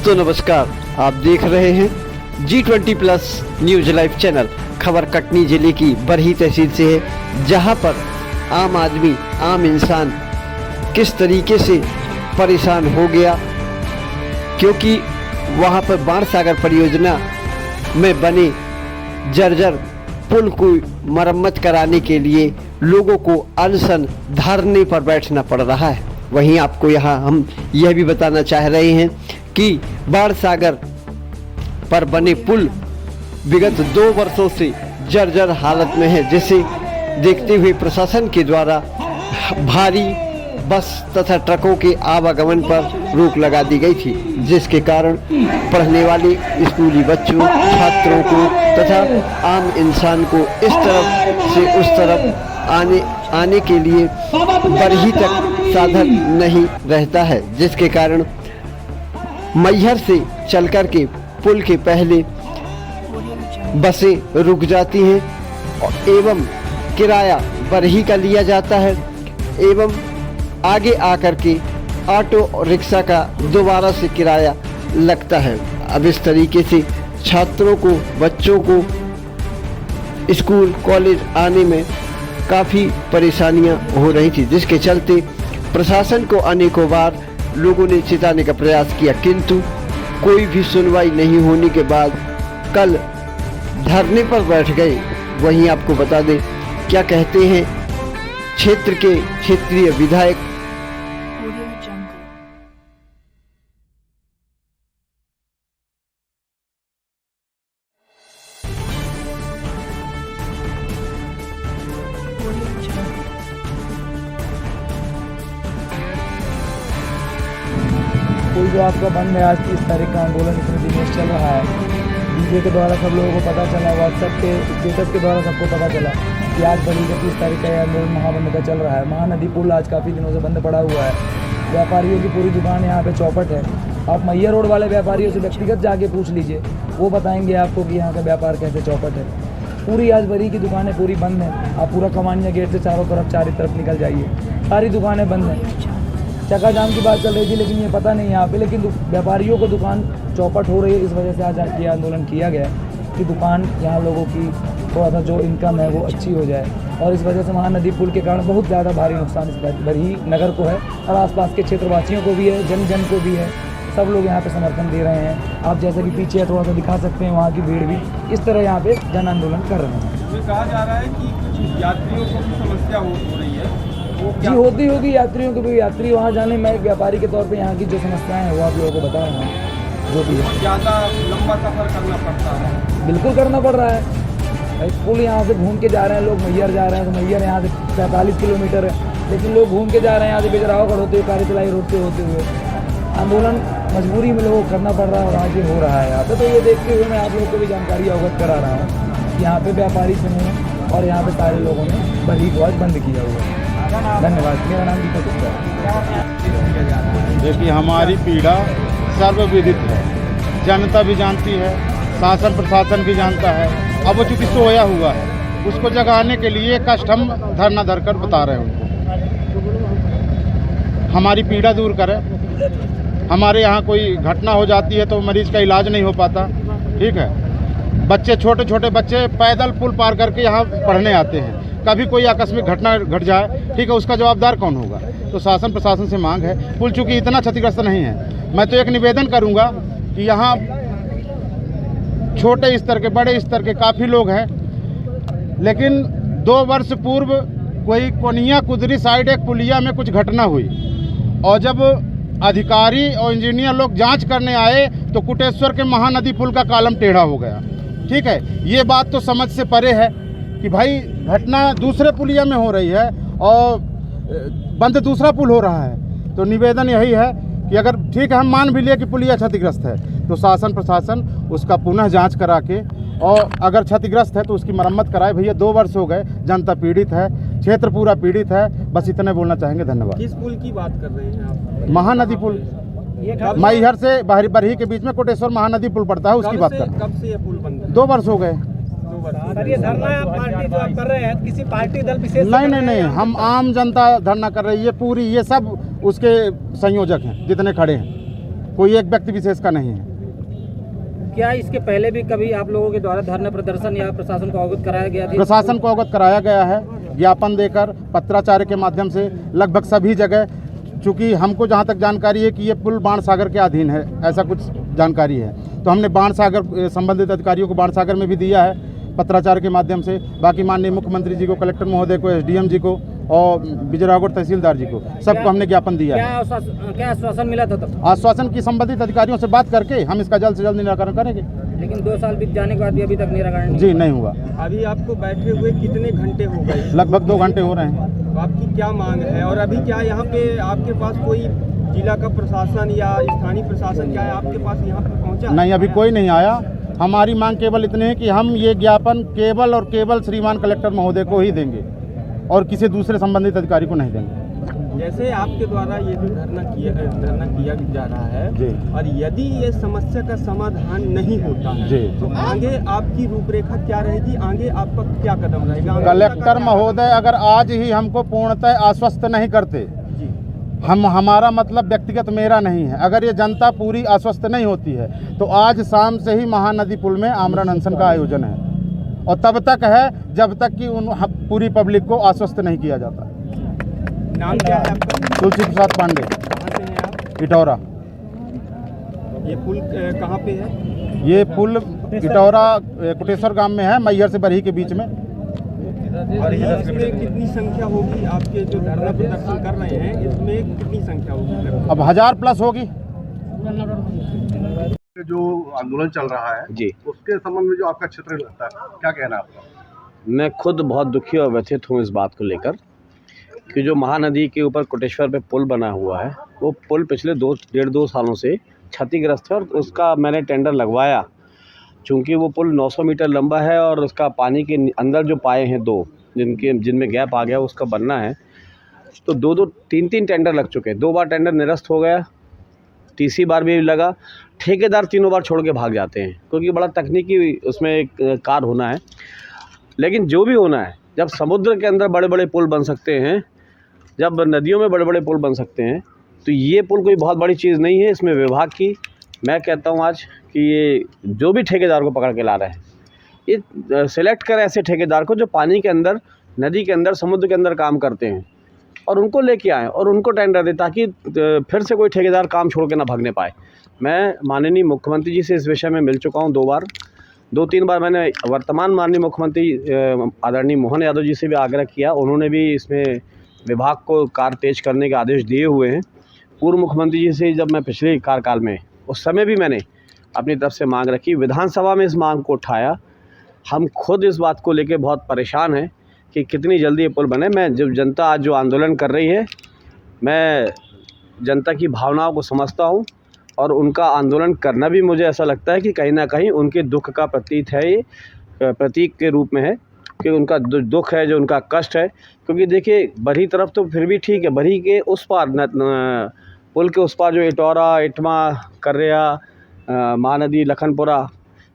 दोस्तों नमस्कार, आप देख रहे हैं G20+ न्यूज लाइव चैनल। खबर कटनी जिले की बरही तहसील से है, जहां पर आम आदमी, आम इंसान किस तरीके से परेशान हो गया, क्योंकि वहां पर बाणसागर परियोजना में बने जर्जर पुल को मरम्मत कराने के लिए लोगों को अनशन धरने पर बैठना पड़ रहा है। वहीं आपको यहाँ हम यह भी बताना चाह रहे हैं कि बाणसागर पर बने पुल विगत 2 वर्षों से जर्जर हालत में है, जिसे देखते हुए प्रशासन के द्वारा भारी बस तथा ट्रकों के आवागमन पर रोक लगा दी गई थी, जिसके कारण पढ़ने वाले स्कूली बच्चों, छात्रों को तथा आम इंसान को इस तरफ से उस तरफ आने के लिए बरही तक साधन नहीं रहता है, जिसके कारण मैहर से चल कर के पुल के पहले बसें रुक जाती हैं एवं किराया बरही का लिया जाता है एवं आगे आकर के ऑटो रिक्शा का दोबारा से किराया लगता है। अब इस तरीके से छात्रों को, बच्चों को स्कूल कॉलेज आने में काफ़ी परेशानियां हो रही थी, जिसके चलते प्रशासन को अनेकों बार लोगों ने चिताने का प्रयास किया, किंतु कोई भी सुनवाई नहीं होने के बाद कल धरने पर बैठ गए। वहीं आपको बता दें क्या कहते हैं क्षेत्र के क्षेत्रीय विधायक। पुल जो आपका बंद है, आज 30 तारीख का आंदोलन इतने दिनों से चल रहा है। वीडियो के द्वारा सब लोगों को पता चला, व्हाट्सएप के स्टेटस के द्वारा सबको पता चला कि आज बड़ी 30 तारीख का आंदोलन महाबंद का चल रहा है। महानदी पुल आज काफ़ी दिनों से बंद पड़ा हुआ है। व्यापारियों की पूरी दुकान यहाँ पे चौपट है। आप मैहर रोड वाले व्यापारियों से व्यक्तिगत जाके पूछ लीजिए, वो बताएंगे आपको कि यहाँ का व्यापार कैसे चौपट है। पूरी आज बरी की दुकानें पूरी बंद हैं। आप पूरा कमानिया गेट से चारों तरफ निकल जाइए, सारी दुकानें बंद हैं। चक्का जाम की बात चल रही थी, लेकिन ये पता नहीं यहाँ पे, लेकिन व्यापारियों को दुकान चौपट हो रही है। इस वजह से आज ये आंदोलन किया गया कि दुकान यहाँ लोगों की थोड़ा सा जो इनकम है वो अच्छी हो जाए, और इस वजह से महानदी पुल के कारण बहुत ज़्यादा भारी नुकसान इस बरही नगर को है और आसपास के क्षेत्रवासियों को भी है, जन जन को भी है। सब लोग यहाँ पे समर्थन दे रहे हैं। आप जैसे कि पीछे थोड़ा सा दिखा सकते हैं, वहाँ की भीड़ भी इस तरह यहाँ पे जन आंदोलन कर रहे हैं। कहा जा रहा है कि कुछ यात्रियों को भी समस्या हो रही है। जी होती होगी यात्रियों को भी। यात्री वहाँ जाने, मैं एक व्यापारी के तौर पे यहाँ की जो समस्याएं हैं वो आप लोगों को बता रहा हूँ। जो भी है ज़्यादा लंबा सफ़र करना पड़ता है। बिल्कुल करना पड़ रहा है। पुल यहाँ से घूम के जा रहे हैं लोग, मैहर जा रहे हैं, तो मैहर यहाँ से 45 किलोमीटर है, लेकिन लोग घूम के जा रहे हैं यहाँ से बेजरावगढ़ होते हुए, कार्यचलाई रोड से होते हुए। आंदोलन मजबूरी में लोगों को करना पड़ रहा है और आज ये हो रहा है यहाँ पे। तो ये देखते हुए मैं आप लोगों को भी जानकारी अवगत करा रहा हूँ कि यहाँ पे व्यापारी समूह और यहाँ पे सारे लोगों ने बरही को आज बंद किया हुआ है। धन्यवाद। मेरा नाम दीपक गुप्ता है। देखिए, हमारी पीड़ा सर्वविदित है, जनता भी जानती है, शासन प्रशासन भी जानता है। अब वो चूँकि सोया हुआ है, उसको जगाने के लिए कष्ट हम धरना धर कर बता रहे हैं उनको। हमारी पीड़ा दूर करें। हमारे यहाँ कोई घटना हो जाती है तो मरीज का इलाज नहीं हो पाता, ठीक है। बच्चे, छोटे छोटे बच्चे पैदल पुल पार करके यहाँ पढ़ने आते हैं। कभी कोई आकस्मिक घटना घट जाए, ठीक है, उसका जवाबदार कौन होगा? तो शासन प्रशासन से मांग है। पुल चूँकि इतना क्षतिग्रस्त नहीं है, मैं तो एक निवेदन करूँगा कि यहाँ छोटे स्तर के, बड़े स्तर के काफ़ी लोग हैं, लेकिन 2 वर्ष पूर्व कोई कोनिया कुदरी साइड एक पुलिया में कुछ घटना हुई, और जब अधिकारी और इंजीनियर लोग जांच करने आए तो कुटेश्वर के महानदी पुल का कॉलम टेढ़ा हो गया, ठीक है। ये बात तो समझ से परे है कि भाई घटना दूसरे पुलिया में हो रही है और बंद दूसरा पुल हो रहा है। तो निवेदन यही है कि अगर ठीक है, हम मान भी लिए कि पुलिया क्षतिग्रस्त है, तो शासन प्रशासन उसका पुनः जांच करा के, और अगर क्षतिग्रस्त है तो उसकी मरम्मत कराए। भैया 2 वर्ष हो गए, जनता पीड़ित है, क्षेत्र पूरा पीड़ित है। बस इतने बोलना चाहेंगे। धन्यवाद। किस पुल की बात कर रहे हैं आप? महानदी पुल, मैहर से बरही के बीच में कोटेश्वर महानदी पुल पड़ता है, उसकी बात कर। कब से ये पुल बंद है? 2 वर्ष हो गए। सर, ये धरना पार्टी जो आप कर रहे हैं, किसी पार्टी दल विशेष? नहीं, हम आम जनता धरना कर रही है पूरी। ये सब उसके संयोजक हैं जितने खड़े हैं। कोई एक व्यक्ति विशेष का नहीं है। क्या इसके पहले भी कभी आप लोगों के द्वारा धरना प्रदर्शन या प्रशासन को अवगत कराया गया था? प्रशासन को अवगत कराया गया है, ज्ञापन देकर, पत्राचार के माध्यम से लगभग सभी जगह। चूँकि हमको जहाँ तक जानकारी है कि ये पुल बाणसागर के अधीन है, ऐसा कुछ जानकारी है, तो हमने बाणसागर संबंधित अधिकारियों को बाणसागर में भी दिया है पत्राचार के माध्यम से। बाकी माननीय मुख्यमंत्री जी को, कलेक्टर महोदय को, एसडीएम जी को और बिजरागढ़ तहसीलदार जी को, सबको हमने ज्ञापन दिया है। क्या आश्वासन मिला था तब? आश्वासन की संबंधित अधिकारियों से बात करके हम इसका जल्द से जल्द निराकरण करेंगे। लेकिन 2 साल बीत जाने के बाद भी अभी तक निराकरण जी नहीं हुआ। अभी आपको बैठे हुए कितने घंटे हो गए? लगभग 2 घंटे हो रहे हैं। तो आपकी क्या मांग है? और अभी क्या यहाँ पे आपके पास कोई जिला का प्रशासन या स्थानीय प्रशासन क्या है आपके पास यहाँ पे पहुँचा? नहीं, अभी कोई नहीं आया। हमारी मांग केवल इतनी है कि हम ये ज्ञापन केवल और केवल श्रीमान कलेक्टर महोदय को ही देंगे और किसी दूसरे संबंधित अधिकारी को नहीं देंगे। जैसे आपके द्वारा ये जो धरना किया जा रहा है जी, और यदि ये समस्या का समाधान नहीं होता है जी, तो आगे आपकी रूपरेखा क्या रहेगी? आगे आपका क्या कदम रहेगा? कलेक्टर महोदय अगर आज ही हमको पूर्णतः आश्वस्त नहीं करते, हमारा मतलब व्यक्तिगत मेरा नहीं है, अगर ये जनता पूरी आश्वस्त नहीं होती है तो आज शाम से ही महानदी पुल में आमरण अनशन का आयोजन है और तब तक है जब तक कि पूरी पब्लिक को आश्वस्त नहीं किया जाता। नाम क्या है आपका? तुलसी प्रसाद पांडे। कहाँ से हैं आप? इटौरा। ये पुल कहाँ पे है? ये पुल इटौरा कुटेश्वर गांव में है, मैहर से बरही के बीच में। और इसमें कितनी संख्या होगी? आपके जो धरना प्रदर्शन कर रहे हैं इसमें कितनी संख्या होगी? अब 1000 प्लस होगी। जो आंदोलन चल रहा है जी, उसके संबंध में जो आपका क्षेत्र लगता है, क्या कहना है आपका? मैं खुद बहुत दुखी और व्यथित हूँ इस बात को लेकर कि जो महानदी के ऊपर कोटेश्वर पे पुल बना हुआ है, वो पुल पिछले 1.5-2 सालों से क्षतिग्रस्त है और उसका मैंने टेंडर लगवाया। चूँकि वो पुल 900 मीटर लंबा है और उसका पानी के अंदर जो पाए हैं 2 जिनमें गैप आ गया उसका बनना है, तो 2-2, 3-3 टेंडर लग चुके हैं। 2 बार टेंडर निरस्त हो गया, तीसरी बार भी लगा। ठेकेदार 3 बार छोड़ के भाग जाते हैं क्योंकि बड़ा तकनीकी उसमें एक कार्य होना है। लेकिन जो भी होना है, जब समुद्र के अंदर बड़े बड़े पुल बन सकते हैं, जब नदियों में बड़े बड़े पुल बन सकते हैं, तो ये पुल कोई बहुत बड़ी चीज़ नहीं है। इसमें विभाग की मैं कहता हूँ आज कि ये जो भी ठेकेदार को पकड़ के ला रहे हैं, ये सेलेक्ट करें ऐसे ठेकेदार को जो पानी के अंदर, नदी के अंदर, समुद्र के अंदर काम करते हैं और उनको लेके आएँ और उनको टेंडर दें ताकि फिर से कोई ठेकेदार काम छोड़ के ना भागने पाए। मैं माननीय मुख्यमंत्री जी से इस विषय में मिल चुका हूँ 2 बार, 2-3 बार मैंने वर्तमान माननीय मुख्यमंत्री आदरणीय मोहन यादव जी से भी आग्रह किया। उन्होंने भी इसमें विभाग को कार्य तेज करने के आदेश दिए हुए हैं। पूर्व मुख्यमंत्री जी से जब मैं पिछले कार्यकाल में, उस समय भी मैंने अपनी तरफ से मांग रखी, विधानसभा में इस मांग को उठाया। हम खुद इस बात को लेकर बहुत परेशान हैं कि कितनी जल्दी ये पुल बने। मैं जब जनता आज जो आंदोलन कर रही है, मैं जनता की भावनाओं को समझता हूँ और उनका आंदोलन करना भी मुझे ऐसा लगता है कि कहीं ना कहीं उनके दुख का प्रतीक है, ये प्रतीक के रूप में है कि उनका दुख है, जो उनका कष्ट है। क्योंकि देखिए बरही तरफ तो फिर भी ठीक है, बरही के उस पार पुल के उस पार जो इटौरा, इटमा, कर्रिया, महानदी, लखनपुरा,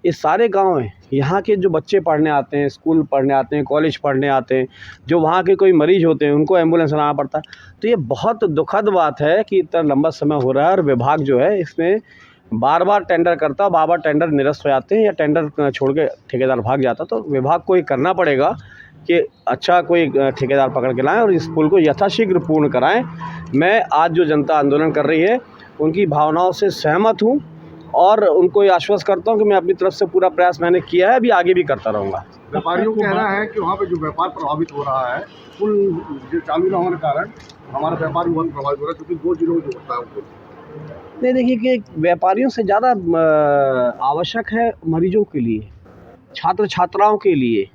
ये सारे गांव हैं। यहाँ के जो बच्चे पढ़ने आते हैं, स्कूल पढ़ने आते हैं, कॉलेज पढ़ने आते हैं, जो वहाँ के कोई मरीज़ होते हैं उनको एम्बुलेंस लाना पड़ता है। तो ये बहुत दुखद बात है कि इतना लंबा समय हो रहा है और विभाग जो है इसमें बार बार टेंडर करता है, बार टेंडर निरस्त हो जाते हैं या टेंडर छोड़ के ठेकेदार भाग जाता। तो विभाग को ये करना पड़ेगा कि अच्छा कोई ठेकेदार पकड़ के लाएँ और इस पुल को यथाशीघ्र पूर्ण कराएँ। मैं आज जो जनता आंदोलन कर रही है उनकी भावनाओं से सहमत हूँ और उनको ये आश्वस्त करता हूँ कि मैं अपनी तरफ से पूरा प्रयास मैंने किया है, अभी आगे भी करता रहूँगा। व्यापारियों को कहना है कि वहाँ पे जो व्यापार प्रभावित हो रहा है, पुल जो चालू न होने के कारण हमारा व्यापार बहुत प्रभावित हो रहा है, क्योंकि 2 जिलों में जो होता है उनको नहीं, देखिए कि व्यापारियों से ज़्यादा आवश्यक है मरीजों के लिए, छात्र छात्राओं के लिए,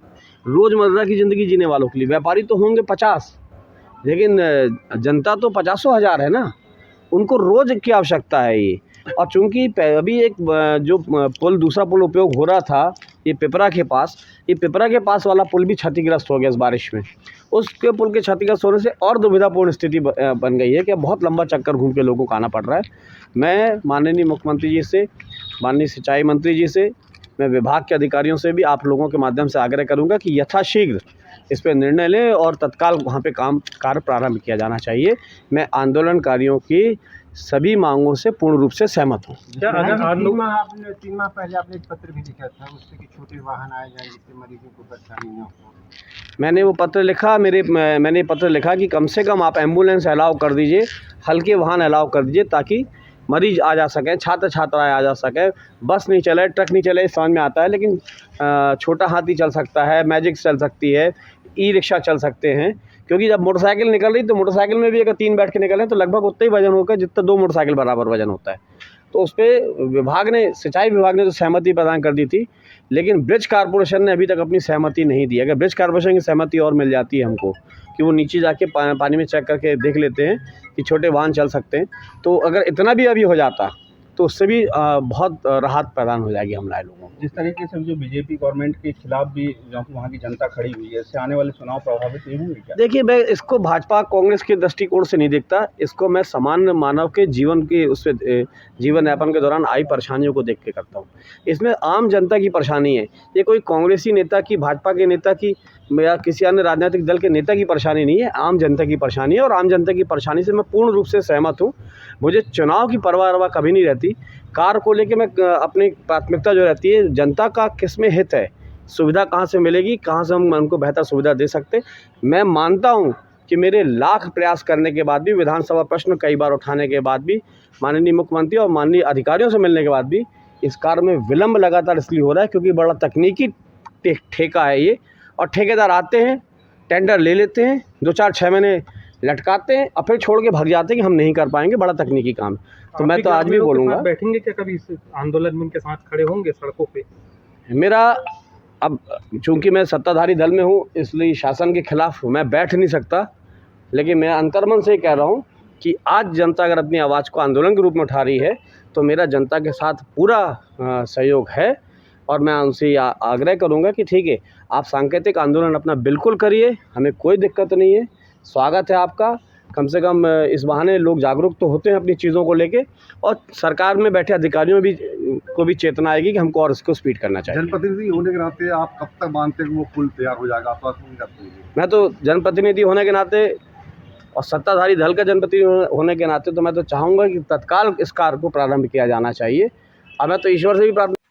रोज़मर्रा की ज़िंदगी जीने वालों के लिए। व्यापारी तो होंगे 50, लेकिन जनता तो 50 हज़ार है ना, उनको रोज़ की आवश्यकता है ये। और चूँकि अभी एक जो पुल, दूसरा पुल उपयोग हो रहा था ये पिपरा के पास, ये पिपरा के पास वाला पुल भी क्षतिग्रस्त हो गया इस बारिश में। उसके पुल के क्षतिग्रस्त होने से और दुविधापूर्ण स्थिति बन गई है कि बहुत लंबा चक्कर घूम के लोगों को आना पड़ रहा है। मैं माननीय मुख्यमंत्री जी से, माननीय सिंचाई मंत्री जी से, मैं विभाग के अधिकारियों से भी आप लोगों के माध्यम से आग्रह करूंगा कि यथाशीघ्र इस पर निर्णय लें और तत्काल वहाँ पे कार्य प्रारंभ किया जाना चाहिए। मैं आंदोलनकारियों की सभी मांगों से पूर्ण रूप से सहमत हूँ। आपने 3 माह पहले आपने एक पत्र भी लिखा था उससे कि छोटे वाहन आए जाएं जिससे मरीजों को परेशानी न हो। मैंने वो पत्र लिखा, मैंने पत्र लिखा कि कम से कम आप एम्बुलेंस अलाउ कर दीजिए, हल्के वाहन अलाउ कर दीजिए, ताकि मरीज आ जा सकें, छात्र छात्राएँ आ जा सकें। बस नहीं चले, ट्रक नहीं चले, समझ में आता है, लेकिन छोटा हाथी चल सकता है, मैजिक चल सकती है, ई रिक्शा चल सकते हैं। क्योंकि जब मोटरसाइकिल निकल रही तो मोटरसाइकिल में भी अगर 3 बैठ के निकलें तो लगभग उतना ही वजन होगा जितना 2 मोटरसाइकिल बराबर वजन होता है। तो उस पर विभाग ने, सिंचाई विभाग ने तो सहमति प्रदान कर दी थी, लेकिन ब्रिज कॉर्पोरेशन ने अभी तक अपनी सहमति नहीं दी। अगर ब्रिज कॉर्पोरेशन की सहमति और मिल जाती है हमको कि वो नीचे जाके पानी में चेक करके देख लेते हैं कि छोटे वाहन चल सकते हैं, तो अगर इतना भी अभी हो जाता तो उससे भी बहुत राहत प्रदान हो जाएगी हम लोगों को। जिस तरीके से जो बीजेपी गवर्नमेंट के खिलाफ भी जो वहाँ की जनता खड़ी हुई है, इससे आने वाले चुनाव प्रभावित नहीं होंगे क्या? देखिए, मैं इसको भाजपा कांग्रेस के दृष्टिकोण से नहीं देखता, इसको मैं सामान्य मानव के जीवन के जीवन यापन के दौरान आई परेशानियों को देख के करता हूँ। इसमें आम जनता की परेशानी है, ये कोई कांग्रेसी नेता की, भाजपा के नेता की या किसी अन्य राजनीतिक दल के नेता की परेशानी नहीं है, आम जनता की परेशानी है। और आम जनता की परेशानी से मैं पूर्ण रूप से सहमत हूँ। मुझे चुनाव की परवाह कभी नहीं रहती। कार को लेके मैं अपनी प्राथमिकता जो रहती है, जनता का किसमें हित है, सुविधा कहाँ से मिलेगी, कहाँ से हम उनको बेहतर सुविधा दे सकते। मैं मानता हूँ कि मेरे लाख प्रयास करने के बाद भी, विधानसभा प्रश्न कई बार उठाने के बाद भी, माननीय मुख्यमंत्री और माननीय अधिकारियों से मिलने के बाद भी इस कार्य में विलम्ब लगातार इसलिए हो रहा है क्योंकि बड़ा तकनीकी ठेका है ये, और ठेकेदार आते हैं, टेंडर ले लेते हैं, 2-4-6 महीने लटकाते हैं और फिर छोड़ के भाग जाते हैं कि हम नहीं कर पाएंगे, बड़ा तकनीकी काम है। तो मैं तो आज भी बोलूँगा, बैठेंगे क्या कभी इस आंदोलन में इनके साथ खड़े होंगे सड़कों पे? मेरा अब चूँकि मैं सत्ताधारी दल में हूँ, इसलिए शासन के खिलाफ मैं बैठ नहीं सकता, लेकिन मैं अंतर्मन से कह रहा हूँ कि आज जनता अगर अपनी आवाज़ को आंदोलन के रूप में उठा रही है तो मेरा जनता के साथ पूरा सहयोग है। और मैं उनसे आग्रह करूँगा कि ठीक है, आप सांकेतिक आंदोलन अपना बिल्कुल करिए, हमें कोई दिक्कत नहीं है, स्वागत है आपका। कम से कम इस बहाने लोग जागरूक तो होते हैं अपनी चीज़ों को लेके, और सरकार में बैठे अधिकारियों को भी चेतना आएगी कि हमको और इसको स्पीड करना चाहिए। जनप्रतिनिधि होने के नाते आप कब तक मानते हैं कि वो पुल तैयार हो जाएगा? आप नहीं करते हैं? मैं तो जनप्रतिनिधि होने के नाते और सत्ताधारी दल का जनप्रतिनिधि होने के नाते तो मैं तो चाहूँगा कि तत्काल इस कार्य को प्रारंभ किया जाना चाहिए। और मैं तो ईश्वर से भी प्रार्थना